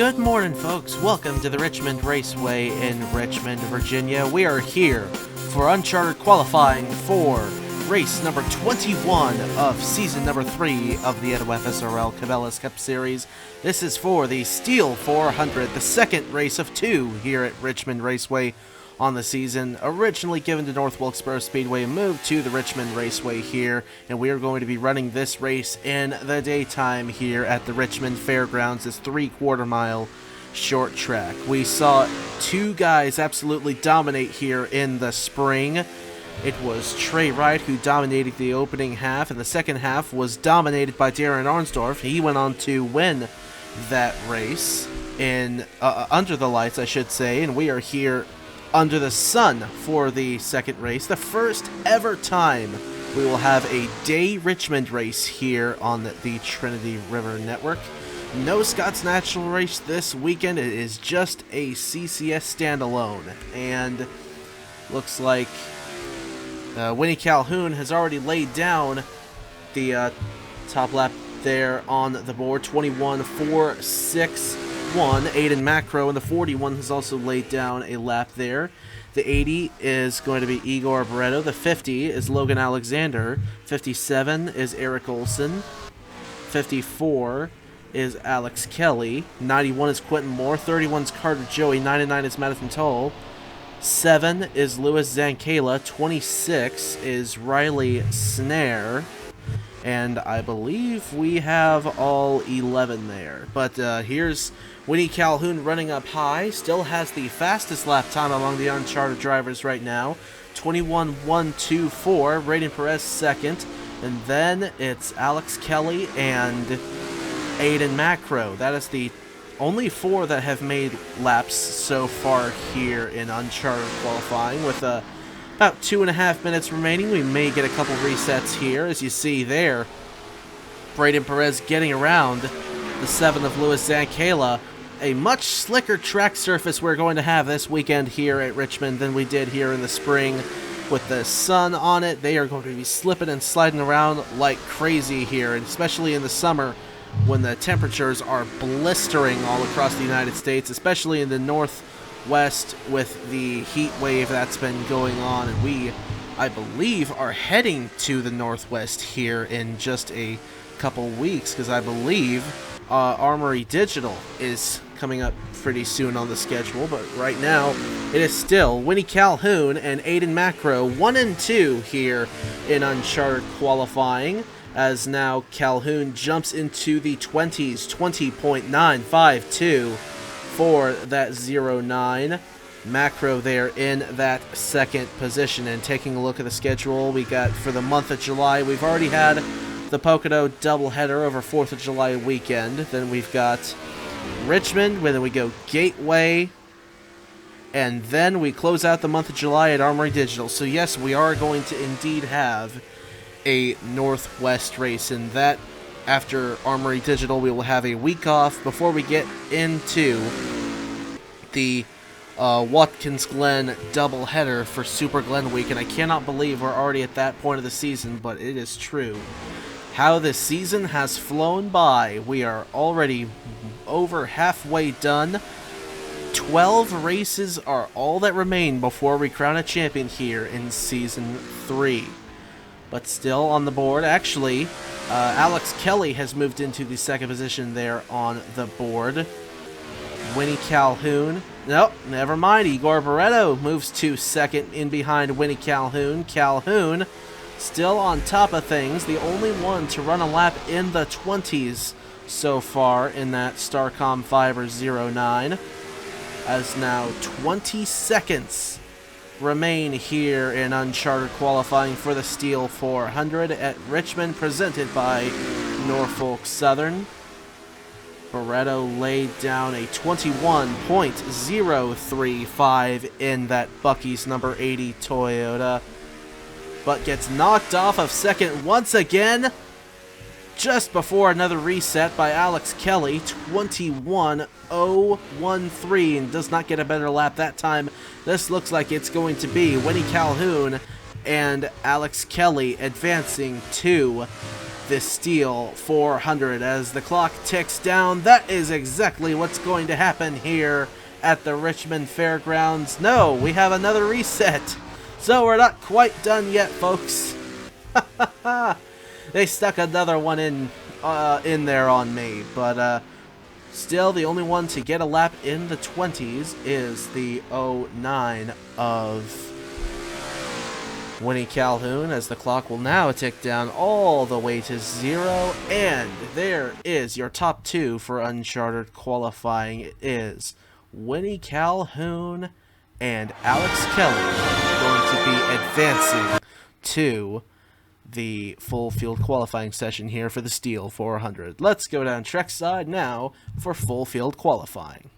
Good morning, folks. Welcome to the Richmond Raceway in Richmond, Virginia. We are here for uncharted qualifying for race number 21 of season number 3 of the NOFSRL Cabela's Cup Series. This is for the Stihl 400, the second race of 2 here at Richmond Raceway on the season. Originally given to North Wilkesboro Speedway, moved to the Richmond Raceway here, and we are going to be running this race in the daytime here at the Richmond Fairgrounds, this 3/4 mile short track. We saw two guys absolutely dominate here in the spring. It was Trey Wright who dominated the opening half, and the second half was dominated by Darren Arnsdorf. He went on to win that race in under the lights, I should say, and we are here under the sun for the second race, the first ever time we will have a day Richmond race here on the Trinity River Network. No Scott's National race this weekend. It is just a CCS standalone, and looks like Winnie Calhoun has already laid down the top lap there on the board, 21.461. Aiden Macro in the 41 has also laid down a lap there. The 80 is going to be Igor Barreto. The 50 is Logan Alexander. 57 is Eric Olson. 54 is Alex Kelly. 91 is Quentin Moore. 31 is Carter Joey. 99 is Madison Toll. 7 is Louis Zankala. 26 is Riley Snare. And I believe we have all 11 there. But here's Winnie Calhoun running up high. Still has the fastest lap time among the uncharted drivers right now. 21.124. Raiden Perez second. And then it's Alex Kelly and Aiden Macro. That is the only 4 that have made laps so far here in uncharted qualifying. With about 2.5 minutes remaining, we may get a couple resets here. As you see there, Braden Perez getting around the 7 of Louis Zankala. A much slicker track surface we're going to have this weekend here at Richmond than we did here in the spring. With the sun on it, they are going to be slipping and sliding around like crazy here, and especially in the summer when the temperatures are blistering all across the United States, especially in the northwest with the heat wave that's been going on. And we, I believe, are heading to the northwest here in just a couple weeks, because I believe Armory Digital is coming up pretty soon on the schedule. But right now it is still Winnie Calhoun and Aiden Macro 1 and 2 here in uncharted qualifying, as now Calhoun jumps into the 20s, 20.952 for that 09. Macro there in that second position. And taking a look at the schedule we got for the month of July, we've already had the Pocono doubleheader over 4th of July weekend. Then we've got Richmond, then we go Gateway, and then we close out the month of July at Armory Digital. So yes, we are going to indeed have a Northwest race, and that after Armory Digital we will have a week off before we get into the Watkins Glen doubleheader for Super Glen Week. And I cannot believe we're already at that point of the season, but it is true. How this season has flown by. We are already over halfway done. 12 races are all that remain before we crown a champion here in Season 3. But still on the board, actually, Alex Kelly has moved into the second position there on the board. Winnie Calhoun, nope, never mind. Igor Barreto moves to second in behind Winnie Calhoun. Calhoun still on top of things, the only one to run a lap in the 20s so far in that Starcom Fiber 09. As now 20 seconds remain here in uncharted qualifying for the Stihl 400 at Richmond, presented by Norfolk Southern. Barreto laid down a 21.035 in that Buc-ee's number 80 Toyota, but gets knocked off of second once again just before another reset by Alex Kelly, 21.013, and does not get a better lap that time. This looks like it's going to be Winnie Calhoun and Alex Kelly advancing to the Stihl 400 as the clock ticks down. That is exactly what's going to happen here at the Richmond Fairgrounds. No, we have another reset. So we're not quite done yet, folks. They stuck another one in there on me, but still the only one to get a lap in the 20s is the 09 of Winnie Calhoun, as the clock will now tick down all the way to 0. And there is your top 2 for Uncharted qualifying. It is Winnie Calhoun and Alex Kelly going to be advancing to the full field qualifying session here for the Stihl 400. Let's go down trackside now for full field qualifying.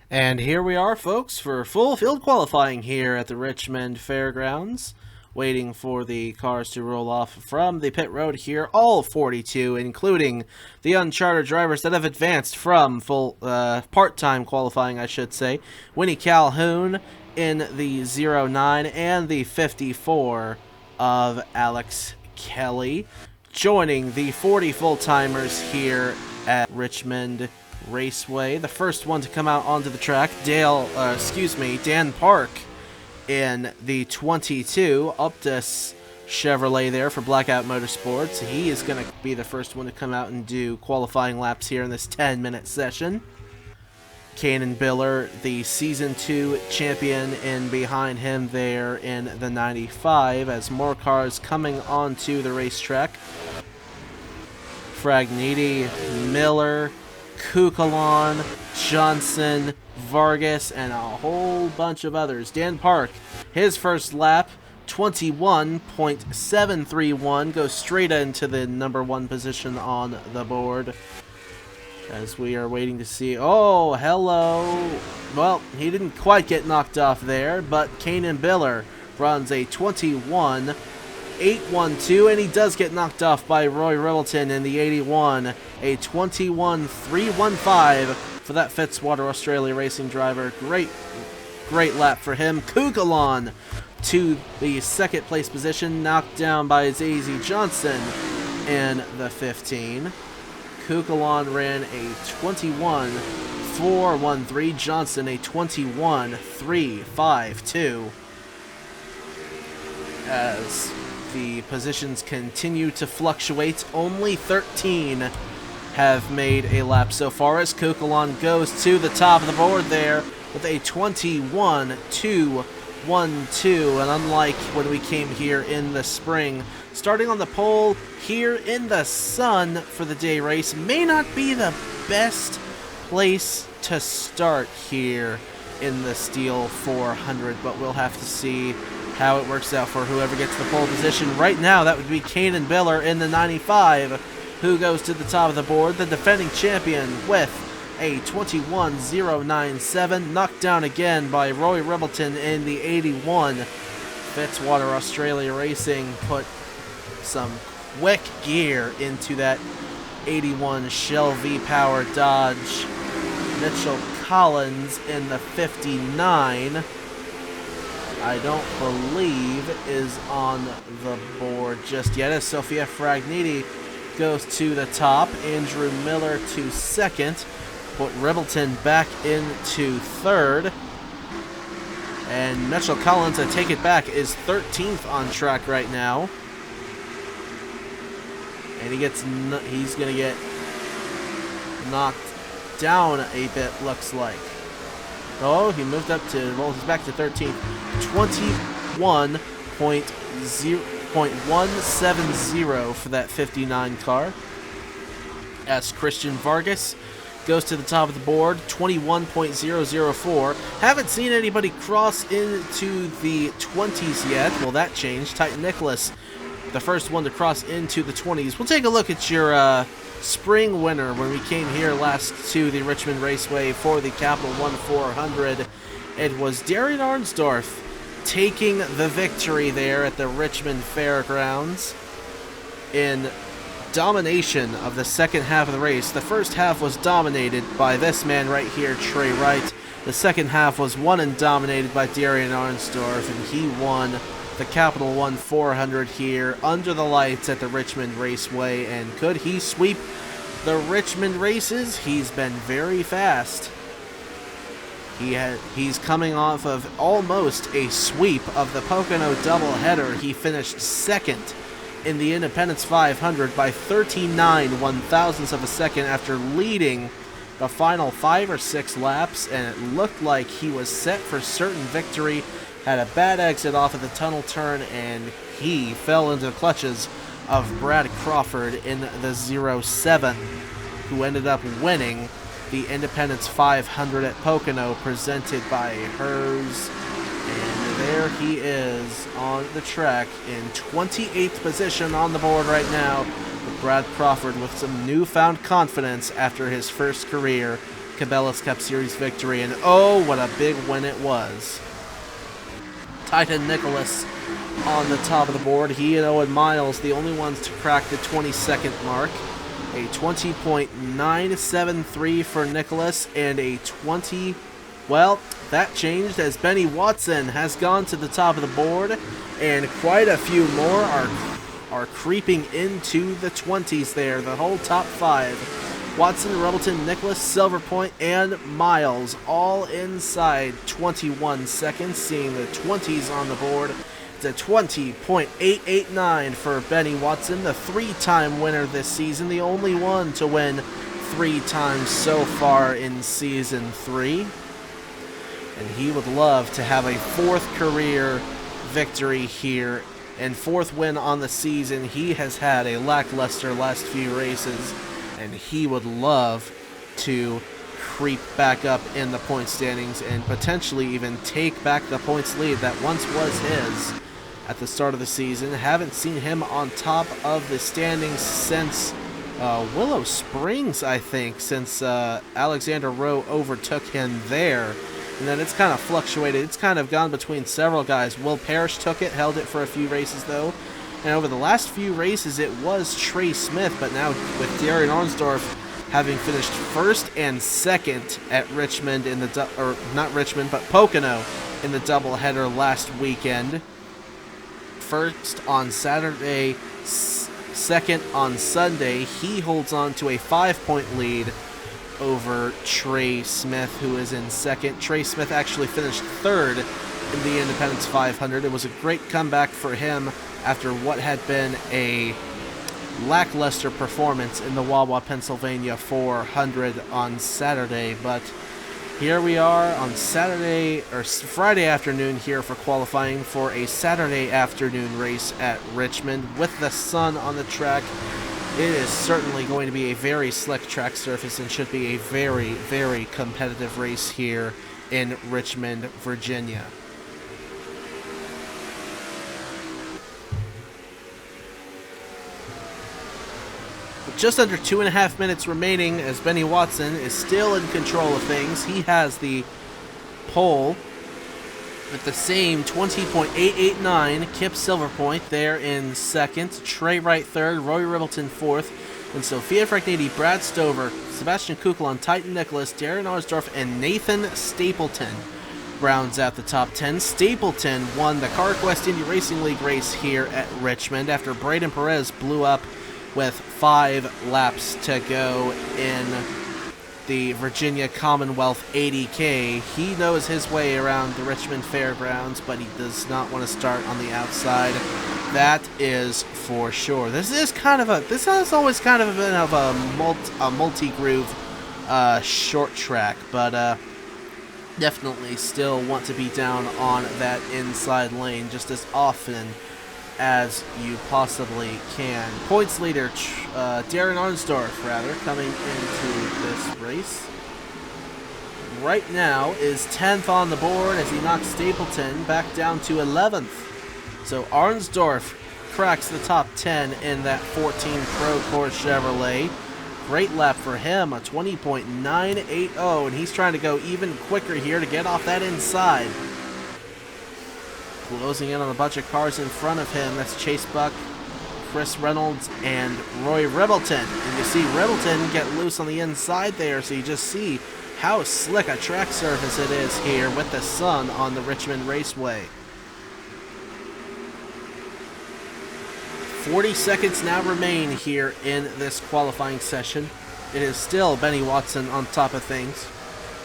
And here we are, folks, for full field qualifying here at the Richmond Fairgrounds. Waiting for the cars to roll off from the pit road here, all 42, including the Uncharted drivers that have advanced from full part-time qualifying, I should say. Winnie Calhoun in the 09 and the 54 of Alex Kelly, joining the 40 full-timers here at Richmond Raceway. The first one to come out onto the track, Dan Park, in the 22, Optus Chevrolet there for Blackout Motorsports. He is going to be the first one to come out and do qualifying laps here in this 10-minute session. Kanan Biller, the Season 2 champion, in behind him there in the 95, as more cars coming onto the racetrack. Fragniti, Miller, Kukalon, Johnson, Vargas, and a whole bunch of others. Dan Park, his first lap, 21.731, goes straight into the number 1 position on the board. As we are waiting to see... Oh, hello. Well, he didn't quite get knocked off there, but Kanan Biller runs a 21.812, and he does get knocked off by Roy Ribbleton in the 81, a 21.315 for that Fitzwater Australia Racing driver. Great lap for him. Kukalon to the second place position, knocked down by Zazie Johnson in the 15. Kukalon ran a 21.413, Johnson a 21.352. As the positions continue to fluctuate, only 13 have made a lap so far, as Kukalon goes to the top of the board there with a 21.212, and unlike when we came here in the spring, starting on the pole here in the sun for the day race may not be the best place to start here in the Stihl 400, but we'll have to see how it works out for whoever gets the pole position. Right now, that would be Kanan Biller in the 95, who goes to the top of the board, the defending champion with a 21.097, knocked down again by Roy Ribbleton in the 81. Fitzwater Australia Racing put some quick gear into that 81 Shell V-Power Dodge. Mitchell Collins in the 59, I don't believe is on the board just yet, as Sophia Fragniti goes to the top. Andrew Miller to second. Put Ribbleton back into third. And Mitchell Collins, I take it back, is 13th on track right now. And he's going to get knocked down a bit, looks like. Oh, he moved up to, well, he's back to 13th. 21.170 for that 59 car. As Christian Vargas goes to the top of the board, 21.004. Haven't seen anybody cross into the 20s yet. Well, that changed. Titan Nicholas, the first one to cross into the 20s. We'll take a look at your spring winner when we came here last to the Richmond Raceway for the Capital One 400. It was Darren Arnsdorf taking the victory there at the Richmond Fairgrounds in domination of the second half of the race. The first half was dominated by this man right here, Trey Wright. The second half was won and dominated by Darian Arnsdorf, and he won the Capital One 400 here under the lights at the Richmond Raceway. And could he sweep the Richmond races? He's been very fast. He's coming off of almost a sweep of the Pocono doubleheader. He finished second in the Independence 500 by 39 one-thousandths of a second after leading the final 5 or 6 laps, and it looked like he was set for certain victory. Had a bad exit off of the tunnel turn, and he fell into the clutches of Brad Crawford in the 07, who ended up winning the Independence 500 at Pocono, presented by Hers. And there he is on the track in 28th position on the board right now, with Brad Crawford with some newfound confidence after his first career Cabela's Cup Series victory. And oh, what a big win it was. Titan Nicholas on the top of the board. He and Owen Miles, the only ones to crack the 20-second mark. A 20.973 for Nicholas, and a 20... Well, that changed as Benny Watson has gone to the top of the board, and quite a few more are creeping into the 20s there. The whole top 5. Watson, Rebleton, Nicholas, Silver Point, and Miles all inside 21 seconds, seeing the 20s on the board. It's a 20.889 for Benny Watson, the 3-time winner this season, the only one to win 3 times so far in Season 3. And he would love to have a 4th career victory here and 4th win on the season. He has had a lackluster last few races, and he would love to creep back up in the point standings and potentially even take back the points lead that once was his at the start of the season. Haven't seen him on top of the standings since Willow Springs, I think, since Alexander Rowe overtook him there. And then it's kind of fluctuated. It's kind of gone between several guys. Will Parrish took it, held it for a few races though. And over the last few races it was Trey Smith, but now with Darren Arnsdorf having finished 1st and 2nd at Richmond in the not Richmond, but Pocono in the doubleheader last weekend. 1st on Saturday, 2nd on Sunday. He holds on to a 5-point lead over Trey Smith, who is in 2nd. Trey Smith actually finished 3rd in the Independence 500. It was a great comeback for him after what had been a lackluster performance in the Wawa, Pennsylvania 400 on Saturday. But here we are on Friday afternoon here for qualifying for a Saturday afternoon race at Richmond with the sun on the track. It is certainly going to be a very slick track surface and should be a very, very competitive race here in Richmond, Virginia. With just under 2.5 minutes remaining, as Benny Watson is still in control of things. He has the pole with the same 20.889. Kip Silverpoint there in 2nd. Trey Wright 3rd. Roy Ribbleton 4th. And Sophia Fragnati, Brad Stover, Sebastian Kuklon, Titan Nicholas, Darren Arsdorf, and Nathan Stapleton rounds out the top 10. Stapleton won the CarQuest Indy Racing League race here at Richmond after Braden Perez blew up with 5 laps to go in the Virginia Commonwealth 80K. He knows his way around the Richmond Fairgrounds, but he does not want to start on the outside. That is for sure. This has always kind of been of a multi-groove short track, but definitely still want to be down on that inside lane just as often as you possibly can. Points leader, Darren Arnsdorf, coming into this race right now is 10th on the board as he knocks Stapleton back down to 11th. So Arnsdorf cracks the top 10 in that 14 Pro Course Chevrolet. Great lap for him, a 20.980, and he's trying to go even quicker here to get off that inside. Closing in on a bunch of cars in front of him. That's Chase Buck, Chris Reynolds, and Roy Ribbleton. And you see Ribbleton get loose on the inside there, so you just see how slick a track surface it is here with the sun on the Richmond Raceway. 40 seconds now remain here in this qualifying session. It is still Benny Watson on top of things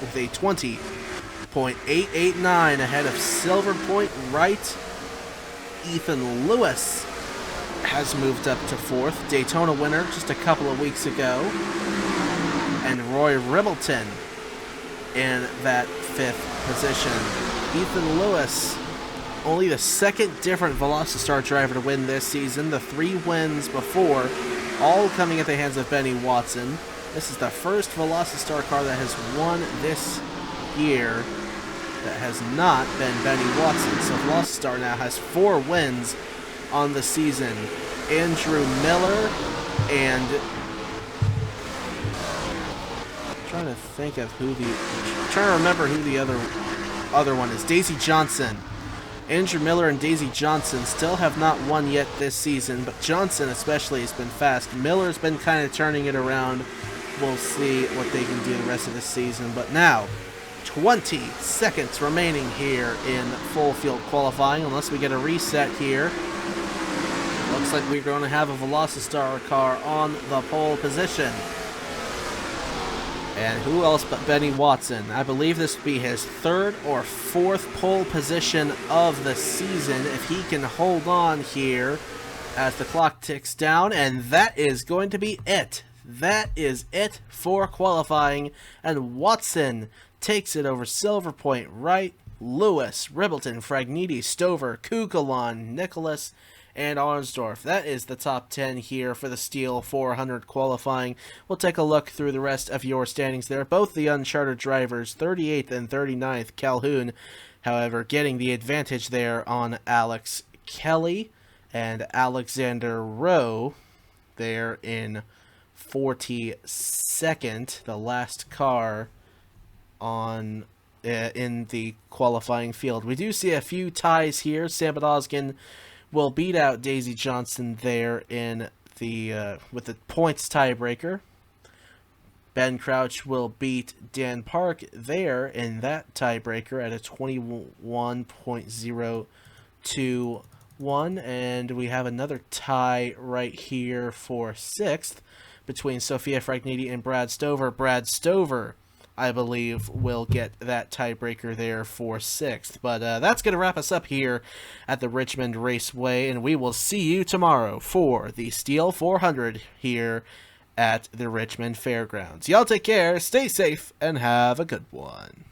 with a 20.889 ahead of Silver Point Wright. Ethan Lewis has moved up to 4th. Daytona winner just a couple of weeks ago. And Roy Ribbleton in that 5th position. Ethan Lewis, only the 2nd different Velocity driver to win this season. The 3 wins before, all coming at the hands of Benny Watson. This is the first Velocity car that has won this year that has not been Benny Watson. So Velocity now has 4 wins on the season. Andrew Miller and trying to remember who the other one is. Daisy Johnson. Andrew Miller and Daisy Johnson still have not won yet this season, but Johnson especially has been fast. Miller's been kind of turning it around. We'll see what they can do the rest of the season. But now, 20 seconds remaining here in full field qualifying, unless we get a reset here. Looks like we're going to have a Velocity car on the pole position. And who else but Benny Watson? I believe this will be his 3rd or 4th pole position of the season if he can hold on here as the clock ticks down. And that is going to be it. That is it for qualifying. And Watson takes it over Silver Point, Wright, Lewis, Ribbleton, Fragniti, Stover, Kugelon, Nicholas, and Arnsdorf. That is the top 10 here for the Stihl 400 qualifying. We'll take a look through the rest of your standings there. Both the uncharted drivers, 38th and 39th, Calhoun, however, getting the advantage there on Alex Kelly, and Alexander Rowe there in 42nd, the last car on in the qualifying field. We do see a few ties here. Sam Oskin will beat out Daisy Johnson there in the with the points tiebreaker. Ben Crouch will beat Dan Park there in that tiebreaker at a 21.021, and we have another tie right here for 6th between Sophia Fragniti and Brad Stover. Brad Stover, I believe, will get that tiebreaker there for 6th. But that's going to wrap us up here at the Richmond Raceway, and we will see you tomorrow for the Stihl 400 here at the Richmond Fairgrounds. Y'all take care, stay safe, and have a good one.